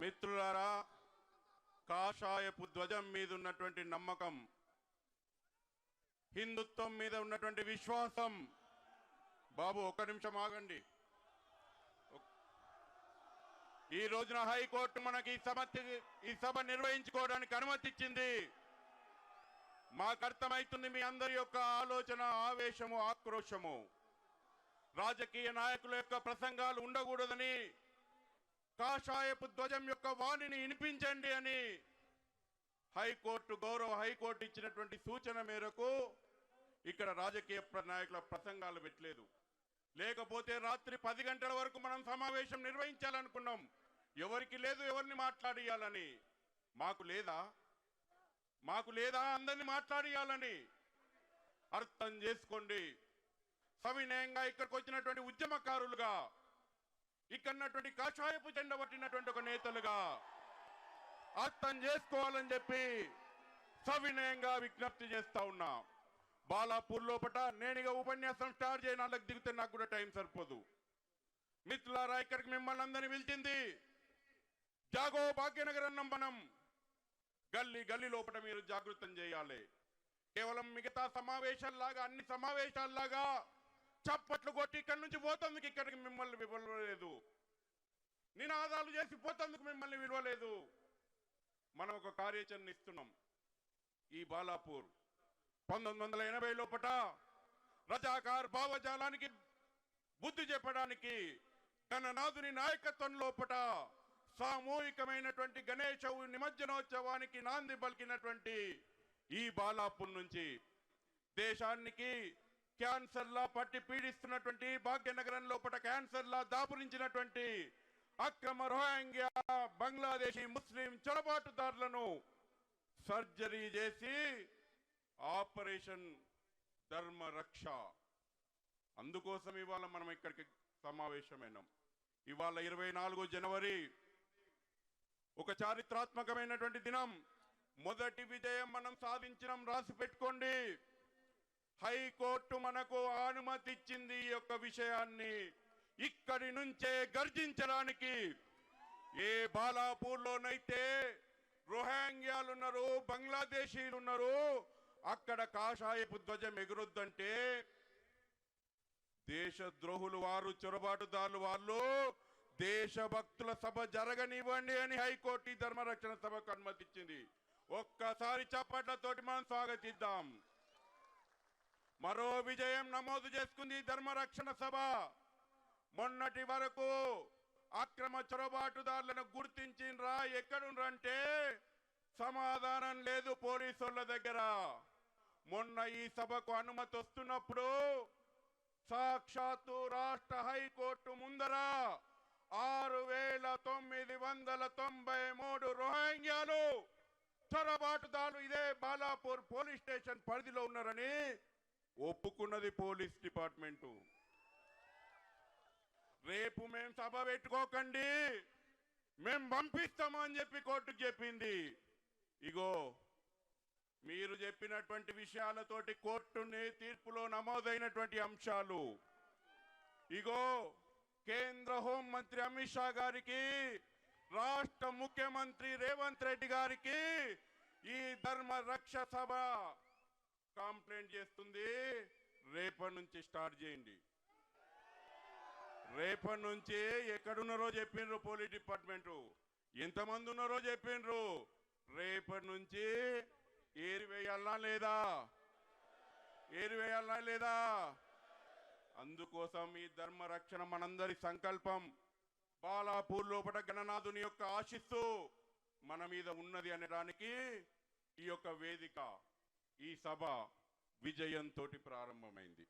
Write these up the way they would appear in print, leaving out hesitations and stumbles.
మిత్రులారా, కాషాయపు ధ్వజం మీద ఉన్నటువంటి నమ్మకం, హిందుత్వం మీద ఉన్నటువంటి విశ్వాసం. బాబు ఒక్క నిమిషం ఆగండి. ఈ రోజున హైకోర్టు మనకి ఈ సభ నిర్వహించుకోవడానికి అనుమతి ఇచ్చింది. మాకు అర్థమవుతుంది మీ అందరి యొక్క ఆలోచన, ఆవేశము, ఆక్రోశము. రాజకీయ నాయకుల యొక్క ప్రసంగాలు ఉండకూడదని, కాషాయపు ధ్వజం యొక్క వాణిని వినిపించండి అని గౌరవ హైకోర్టు ఇచ్చినటువంటి సూచన మేరకు ఇక్కడ రాజకీయ నాయకుల ప్రసంగాలు పెట్టలేదు. లేకపోతే రాత్రి 10 గంటల వరకు మనం సమావేశం నిర్వహించాలనుకున్నాం. ఎవరికి లేదు ఎవరిని మాట్లాడియాలని. మాకు లేదా అందరిని మాట్లాడియాలని. అర్థం చేసుకోండి. సవినయంగా ఇక్కడికి వచ్చినటువంటి ఉద్యమకారులుగా, ఇక్కడున్నటువంటి కాషాయపు జెండా పట్టినటువంటి ఒక నేతలుగా అర్థం చేసుకోవాలని చెప్పి సవినయంగా విజ్ఞప్తి చేస్తా ఉన్నా. బాలాపూర్ లోపట నేనుగా ఉపన్యాసం స్టార్ట్ చేయడానికి దిగితే నాకు కూడా టైం సరిపోదు. మిత్రులారా, ఇక్కడికి మిమ్మల్ని అందరినీ పిలిచింది జాగో భాగ్యనగర్ అన్నం. మనం గల్లీ లోపల మీరు జాగృతం చేయాలి. కేవలం మిగతా సమావేశాల్లాగా, అన్ని సమావేశాల్లాగా చప్పట్లు కొట్టి ఇక్కడి నుంచి పోతందుకు ఇక్కడికి మిమ్మల్ని విలువలేదు, నినాదాలు చేసి పోతందుకు మిమ్మల్ని విలువలేదు. మనం ఒక కార్యాచరణ ఇస్తున్నాం. ఈ బాలాపూర్ 1980 లోపట రజాకార్ భావజాలానికి బుద్ధి చెప్పడానికి గణనాథుని నాయకత్వం లోపట సామూహికమైనటువంటి గణేశ నిమజ్జనోత్సవానికి నాంది పలికినటువంటి ఈ బాలాపూర్ నుంచి దేశానికి క్యాన్సర్లా పట్టి పీడిస్తున్నటువంటి భాగ్యనగరం లోపల క్యాన్సర్లా దాపురించినటువంటి అక్రమ రోహింగ్యా బంగ్లాదేశీ ముస్లిం చొరబాటుదారులను సర్జరీ చేసి ఆపరేషన్ ధర్మరక్ష, అందుకోసం ఇవాళ మనం ఇక్కడికి సమావేశమైనాం. ఇవాళ 24 జనవరి ఒక చారిత్రాత్మకమైనటువంటి దినం. మొదటి విజయం మనం సాధించడం రాసి పెట్టుకోండి. హైకోర్టు మనకు అనుమతి ఇచ్చింది ఈ యొక్క విషయాన్ని ఇక్కడి నుంచే గర్జించడానికి. ఏ బాలాపూర్లోనైతే రోహింగ్యాలున్నారు, బంగ్లాదేశీలు ఉన్నారు, అక్కడ కాషాయపు ధ్వజం ఎగురొద్దంటే దేశద్రోహులు వారు, చొరబాటుదారులు వాళ్ళు, దేశభక్తుల సభ జరగనివ్వండి అని హైకోర్టు ఈ ధర్మరక్షణ సభకు అనుమతి ఇచ్చింది. ఒక్కసారి చప్పట్లతోటి మనం స్వాగతిద్దాం. మరో విజయం నమోదు చేసుకుంది ధర్మరక్షణ సభ. మొన్నటి వరకు అక్రమ చొరబాటుదారులను గుర్తించినరా, ఎక్కడుండ్రంటే సమాధానం లేదు పోలీసుల దగ్గర. మొన్న ఈ సభకు అనుమతి వస్తున్నప్పుడు సాక్షాత్తు రాష్ట్ర హైకోర్టు ముందర 6993 రోహింగ్యాలు చొరబాటుదారులు ఇదే బాలాపూర్ పోలీస్ స్టేషన్ పరిధిలో ఉన్నారని ఒప్పుకున్నది పోలీస్ డిపార్ట్మెంటు. రేపు మేము సభ పెట్టుకోకండి, మేము పంపిస్తామని చెప్పి కోర్టుకు చెప్పింది. ఇగో మీరు చెప్పినటువంటి విషయాలతోటి కోర్టుని తీర్పులో నమోదైనటువంటి అంశాలు. ఇగో కేంద్ర హోంమంత్రి అమిత్ షా గారికి, రాష్ట్ర ముఖ్యమంత్రి రేవంత్ రెడ్డి గారికి ఈ ధర్మరక్ష సభ కంప్లైంట్ చేస్తుంది. రేపటి నుంచి స్టార్ట్ చేయండి. రేపటి నుంచి ఎక్కడున్నారో చెప్పిండ్రు పోలీస్ డిపార్ట్మెంటు, ఎంతమంది ఉన్నారో చెప్పిండ్రు. రేపటి నుంచి ఏరివేయాలనా లేదా? అందుకోసం ఈ ధర్మరక్షణ మనందరి సంకల్పం. బాలాపూర్ లోపల గణనాథుని యొక్క ఆశిస్సు మన మీద ఉన్నది అనడానికి ఈ యొక్క వేదిక, ఈ సభ విజయంతో ప్రారంభమైంది.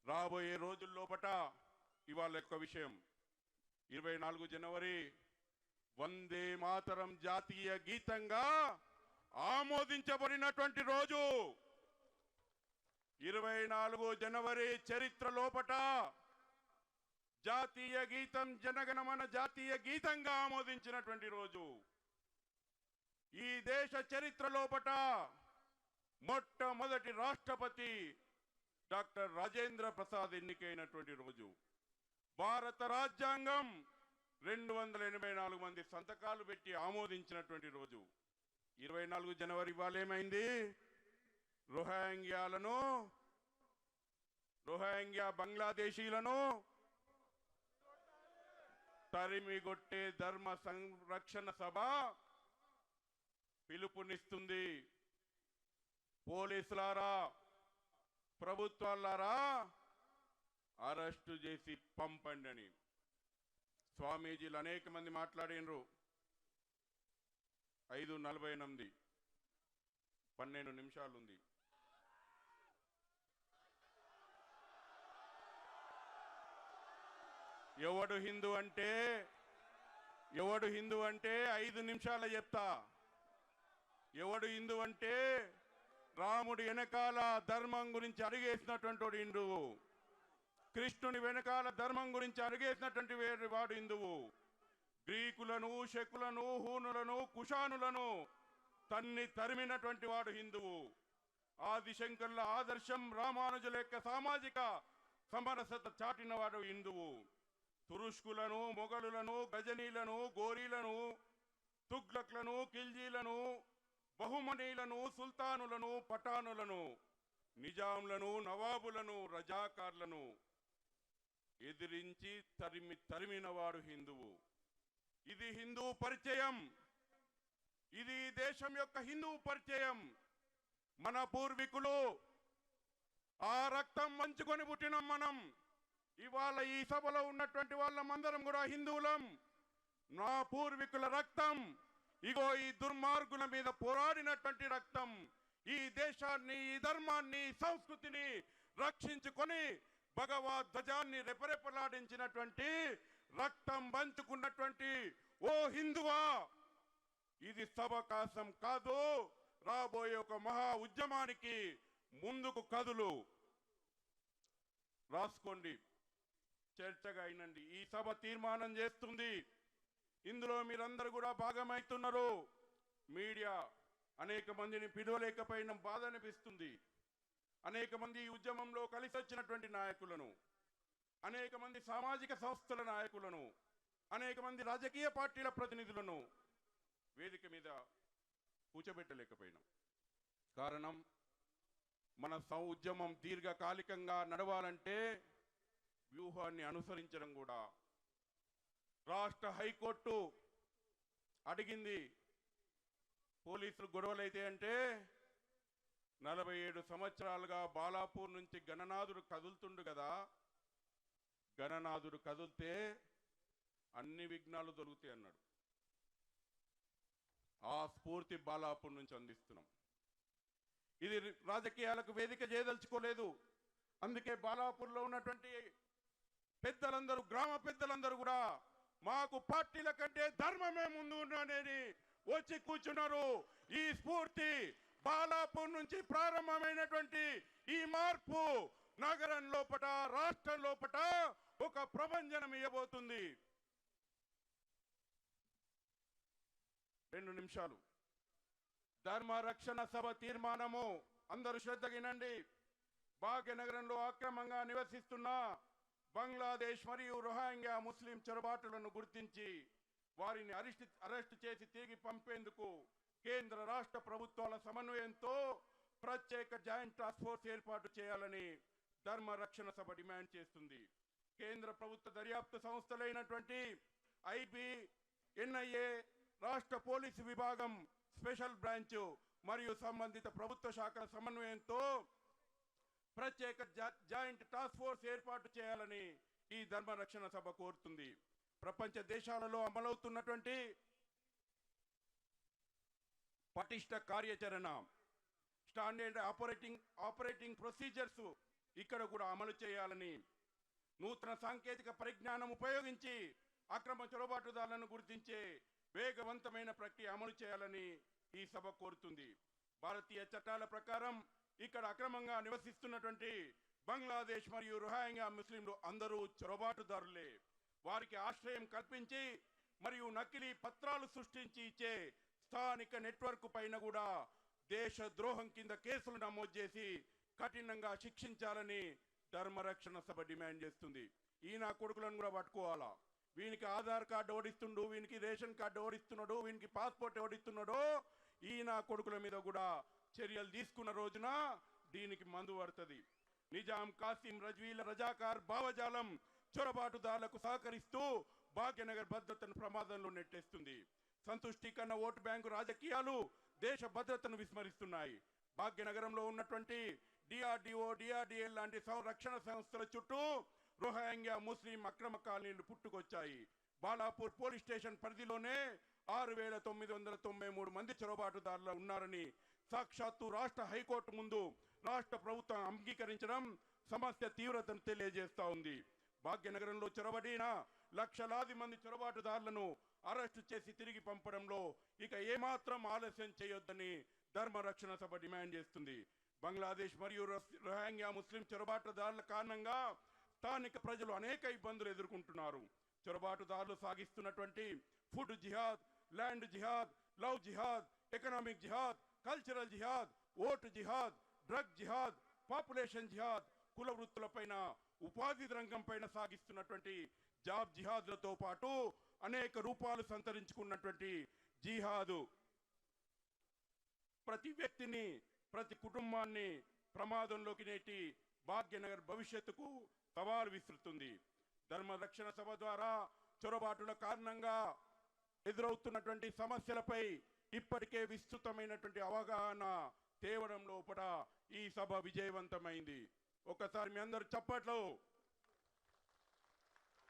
రాబోయే రోజుల్లోపట ఇవాళ యొక్క విషయం 24 జనవరి వందే మాతరం జాతీయ గీతంగా ఆమోదించబడినటువంటి రోజు. 24 జనవరి చరిత్ర లోపట జాతీయ గీతం జనగణమన జాతీయ గీతంగా ఆమోదించినటువంటి రోజు. ఈ దేశ చరిత్ర లోపట మొట్టమొదటి రాష్ట్రపతి డాక్టర్ రాజేంద్ర ప్రసాద్ ఎన్నికైనటువంటి రోజు. భారత రాజ్యాంగం 284 మంది సంతకాలు పెట్టి ఆమోదించినటువంటి రోజు 24 జనవరి ఇవాళేమైంది? రోహింగ్యా బంగ్లాదేశీలను తరిమిగొట్టే ధర్మ సంరక్షణ సభ పిలుపునిస్తుంది. పోలీసులారా, ప్రభుత్వాలారా అరెస్టు చేసి పంపండి అని స్వామీజీలు అనేక మంది మాట్లాడినరు. 5:48 12 నిమిషాలు ఉంది. ఎవడు హిందూ అంటే 5 నిమిషాల చెప్తా. ఎవడు హిందూ అంటే రాముడి వెనకాల ధర్మం గురించి అడిగేసినటువంటి వాడు హిందువు. కృష్ణుని వెనకాల ధర్మం గురించి అడిగేసినటువంటి వాడు హిందువు. గ్రీకులను, శకులను, హూనులను, కుషానులను తరిమినటువంటి వాడు హిందువు. ఆదిశంకర్ల ఆదర్శం, రామానుజుల యొక్క సామాజిక సమరసత చాటినవాడు హిందువు. తురుష్కులను, మొఘలులను, గజనీలను, గోరీలను, తుగ్లక్లను, ఖిల్జీలను, బహుమనీలను, సుల్తానులను, పఠానులను, నిజాంలను, నవాబులను, రజాకార్లను ఎదిరించి తరిమినవాడు హిందువు. ఇది హిందూ పరిచయం. ఇది దేశం యొక్క హిందూ పరిచయం. మన పూర్వీకులు ఆ రక్తం మంచుకొని పుట్టినం మనం. ఇవాళ ఈ సభలో ఉన్నటువంటి వాళ్ళమందరం కూడా హిందువులం. నా పూర్వీకుల రక్తం ఇగో ఈ దుర్మార్గుల మీద పోరాడినటువంటి రక్తం. ఈ దేశాన్ని, ఈ ధర్మాన్ని, సంస్కృతిని రక్షించుకొని భగవద్ ధ్వజాన్ని రెపరెపలాడించినటువంటి రక్తం పంచుకున్నటువంటి ఓ హిందువా, ఇది సవకాశం కాదు. రాబోయే ఒక మహా ఉద్యమానికి ముందుకు కదులు. రాసుకోండి, చర్చగా అయినండి. ఈ సభ తీర్మానం చేస్తుంది. ఇందులో మీరందరూ కూడా భాగమవుతున్నారు. మీడియా అనేక మందిని పిలవలేకపోయిన బాధ అనిపిస్తుంది. అనేక మంది ఈ ఉద్యమంలో కలిసి వచ్చినటువంటి నాయకులను, అనేక మంది సామాజిక సంస్థల నాయకులను, అనేక మంది రాజకీయ పార్టీల ప్రతినిధులను వేదిక మీద కూర్చోబెట్టలేకపోయినాం. కారణం, మన ఉద్యమం దీర్ఘకాలికంగా నడవాలంటే వ్యూహాన్ని అనుసరించడం కూడా. రాష్ట్ర హైకోర్టు అడిగింది, పోలీసులు గొడవలైతే అంటే 47 సంవత్సరాలుగా బాలాపూర్ నుంచి గణనాథుడు కదులుతుండు కదా, గణనాథుడు కదిలితే అన్ని విఘ్నాలు దొరుకుతాయి అన్నాడు. ఆ స్ఫూర్తి బాలాపూర్ నుంచి అందిస్తున్నాం. ఇది రాజకీయాలకు వేదిక చేయదలుచుకోలేదు. అందుకే బాలాపూర్లో ఉన్నటువంటి పెద్దలందరూ, గ్రామ పెద్దలందరూ కూడా మాకు పార్టీల కంటే ధర్మమే ముందు అనేది వచ్చి కూర్చున్నారు. ఈ స్ఫూర్తి బాలాపూర్ నుంచి ప్రారంభమైనటువంటి ఈ మార్పు నగరం లోపట, రాష్ట్రం లోపట ఒక ప్రభంజనం ఇవ్వబోతుంది. 2 నిమిషాలు. ధర్మ రక్షణ సభ తీర్మానము అందరూ శ్రద్ధగినండి. భాగ్యనగరంలో అక్రమంగా నివసిస్తున్న బంగ్లాదేశ్ మరియు రోహింగ్యా ముస్లిం చొరబాటులను గుర్తించి వారిని అరెస్టు చేసి తిరిగి పంపేందుకు కేంద్ర రాష్ట్ర ప్రభుత్వాల సమన్వయంతో ప్రత్యేక జాయింట్ టాస్క్ ఫోర్స్ ఏర్పాటు చేయాలని ధర్మ రక్షణ సభ డిమాండ్ చేస్తుంది. కేంద్ర ప్రభుత్వ దర్యాప్తు సంస్థలైనటువంటి ఐబీ, ఎన్ఐఏ, రాష్ట్ర పోలీసు విభాగం, స్పెషల్ బ్రాంచ్ మరియు సంబంధిత ప్రభుత్వ శాఖల సమన్వయంతో ప్రత్యేక జాయింట్ టాస్క్ ఫోర్స్ ఏర్పాటు చేయాలని ఈ ధర్మ రక్షణ సభ కోరుతుంది. ప్రపంచ దేశాలలో అమలవుతున్నటువంటి పటిష్ట కార్యాచరణ, స్టాండర్డ్ ఆపరేటింగ్ ప్రొసీజర్స్ ఇక్కడ కూడా అమలు చేయాలని, నూతన సాంకేతిక పరిజ్ఞానం ఉపయోగించి అక్రమ చొరబాటుదారులను గుర్తించే వేగవంతమైన ప్రక్రియ అమలు చేయాలని ఈ సభ కోరుతుంది. భారతీయ చట్టాల ప్రకారం ఇక్కడ అక్రమంగా నివసిస్తున్నటువంటి బంగ్లాదేశ్ మరియు రోహింగ్యా ముస్లింలు అందరూ చొరబాటుదారులే. వారికి ఆశ్రయం కల్పించి మరియు నకిలీ పత్రాలు సృష్టించి ఇచ్చే స్థానిక నెట్వర్క్ పైన కూడా దేశ ద్రోహం కింద కేసులు నమోదు చేసి కఠినంగా శిక్షించాలని ధర్మరక్షణ సభ డిమాండ్ చేస్తుంది. ఈ నా కొడుకులను కూడా పట్టుకోవాలా. వీనికి ఆధార్ కార్డు ఓడిస్తుండు, వీనికి రేషన్ కార్డు ఓడిస్తున్నాడు, వీనికి పాస్పోర్ట్ ఓడిస్తున్నాడో ఈయన కొడుకుల మీద కూడా చర్యలు తీసుకున్న రోజున దీనికి మందు పడుతుంది. నిజాం, కాసిం, రజ్వీల రజాకార్ భావజాలం చొరబాటుదారులకు సహకరిస్తూ భాగ్యనగర్ భద్రతను ప్రమాదంలో నెట్టేస్తుంది. సంతుష్టి కన్నా ఓటు బ్యాంకు రాజకీయాలు దేశ భద్రతను విస్మరిస్తున్నాయి. భాగ్యనగరంలో ఉన్నటువంటి డిఆర్డిఓ, డిఆర్డిఎల్ లాంటి రక్షణ సంస్థల చుట్టూ రోహింగ్యా ముస్లిం అక్రమ కాలనీలు పుట్టుకొచ్చాయి. బాలాపూర్ పోలీస్ స్టేషన్ పరిధిలోనే 6,993 మంది చొరబాటుదారులు ఉన్నారని సాక్షాత్తు రాష్ట్ర హైకోర్టు ముందు రాష్ట్ర ప్రభుత్వం అంగీకరించడం సమస్య తీవ్రతను తెలియజేస్తా ఉంది. భాగ్యనగరంలో చొరబడిన లక్షలాది మంది చొరబాటుదారులను అరెస్టు చేసి తిరిగి పంపడంలో ఇక ఏమాత్రం ఆలస్యం చేయొద్దని ధర్మరక్షణ సభ డిమాండ్ చేస్తుంది. బంగ్లాదేశ్ మరియు రోహింగ్యా ముస్లిం చొరబాటుదారుల కారణంగా స్థానిక ప్రజలు అనేక ఇబ్బందులు ఎదుర్కొంటున్నారు. చొరబాటుదారులు సాగిస్తున్నటువంటి ఫుడ్ జిహాద్, ల్యాండ్ జిహాద్, లవ్ జిహాద్, ఎకనామిక్ జిహాద్, కల్చరల్ జిహాద్, ఓటు జిహాద్, డ్రగ్ జిహాద్, పాపులేషన్ జిహాద్, కుల వృత్తులపైన, ఉపాధి రంగం పైన సాగిస్తున్నటువంటి జాబ్ జిహాద్లతో పాటు అనేక రూపాలు సంతరించుకున్నటువంటి జిహాదు ప్రతి వ్యక్తిని, ప్రతి కుటుంబాన్ని ప్రమాదంలోకి నేటి భాగ్యనగర్ భవిష్యత్తుకు సవాలు విసురుతుంది. ధర్మరక్షణ సభ ద్వారా చొరబాటుల కారణంగా ఎదురవుతున్నటువంటి సమస్యలపై ఇప్పటికే విస్తృతమైనటువంటి అవగాహన తేవడం లోపల ఈ సభ విజయవంతమైంది. ఒకసారి మీ అందరు చప్పట్లు.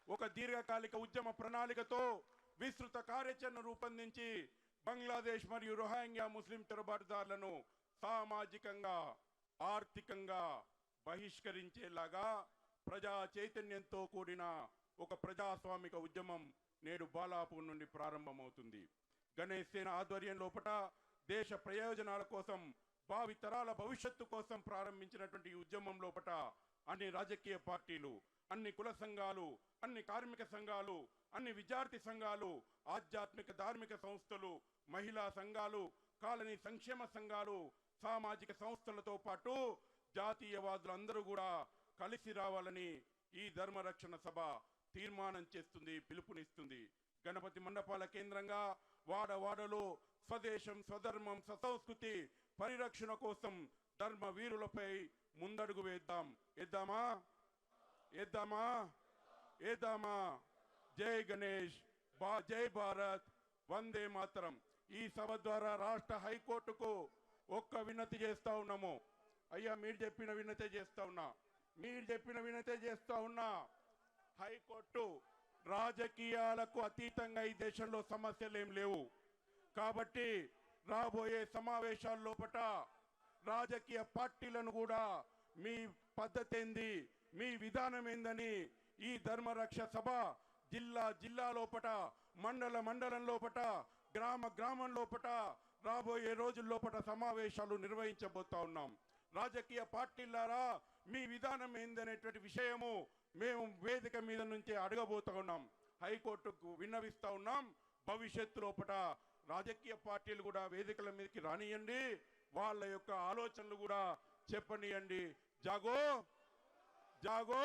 ఒక దీర్ఘకాలిక ఉద్యమ ప్రణాళికతో విస్తృత కార్యాచరణ రూపొందించి బంగ్లాదేశ్ మరియు రోహింగ్యా ముస్లిం చొరబాటుదారులను సామాజికంగా, ఆర్థికంగా బహిష్కరించేలాగా ప్రజా చైతన్యంతో కూడిన ఒక ప్రజాస్వామిక ఉద్యమం నేడు బాలాపూర్ నుండి ప్రారంభమవుతుంది. గణేష్ సేన ఆధ్వర్యం లోపల దేశ ప్రయోజనాల కోసం, భావి తరాల భవిష్యత్తు కోసం ప్రారంభించినటువంటి ఈ ఉద్యమం లోపల అన్ని రాజకీయ పార్టీలు, అన్ని కుల సంఘాలు, అన్ని కార్మిక సంఘాలు, అన్ని విద్యార్థి సంఘాలు, ఆధ్యాత్మిక ధార్మిక సంస్థలు, మహిళా సంఘాలు, కాలనీ సంక్షేమ సంఘాలు, సామాజిక సంస్థలతో పాటు జాతీయవాదులు అందరూ కూడా కలిసి రావాలని ఈ ధర్మరక్షణ సభ తీర్మానం చేస్తుంది, పిలుపునిస్తుంది. గణపతి మండపాల కేంద్రంగా వాడవాడలో స్వదేశం, స్వధర్మం, స్వసంస్కృతి పరిరక్షణ కోసం ధర్మ వీరులపై ముందడుగు వేద్దాం. వేద్దామా? వేద్దామా? వేద్దామా? జై గణేష్, జై భారత్, వందే మాతరం. ఈ సభ ద్వారా రాష్ట్ర హైకోర్టుకు ఒక్క వినతి చేస్తా ఉన్నాము. అయ్యా, మీరు చెప్పిన వినతే చేస్తా ఉన్నా, మీరు చెప్పిన వినతే చేస్తా ఉన్నా. హైకోర్టు రాజకీయాలకు అతీతంగా ఈ దేశంలో సమస్యలు ఏం లేవు కాబట్టి రాబోయే సమావేశాల లోపల రాజకీయ పార్టీలను కూడా మీ పద్ధతి ఏంది, మీ విధానం ఏందని ఈ ధర్మరక్ష సభ జిల్లా లోపల, మండలం లోపల, గ్రామం లోపల రాబోయే రోజుల లోపల సమావేశాలు నిర్వహించబోతా ఉన్నాం. రాజకీయ పార్టీలారా, మీ విధానం ఏందనేటువంటి విషయము మేము వేదిక మీద నుంచి అడగబోతా ఉన్నాం, హైకోర్టుకు విన్నవిస్తా ఉన్నాం. భవిష్యత్తు లోపల రాజకీయ పార్టీలు కూడా వేదికల మీదకి రానియండి, వాళ్ళ యొక్క ఆలోచనలు కూడా చెప్పనియండి. జాగో జాగో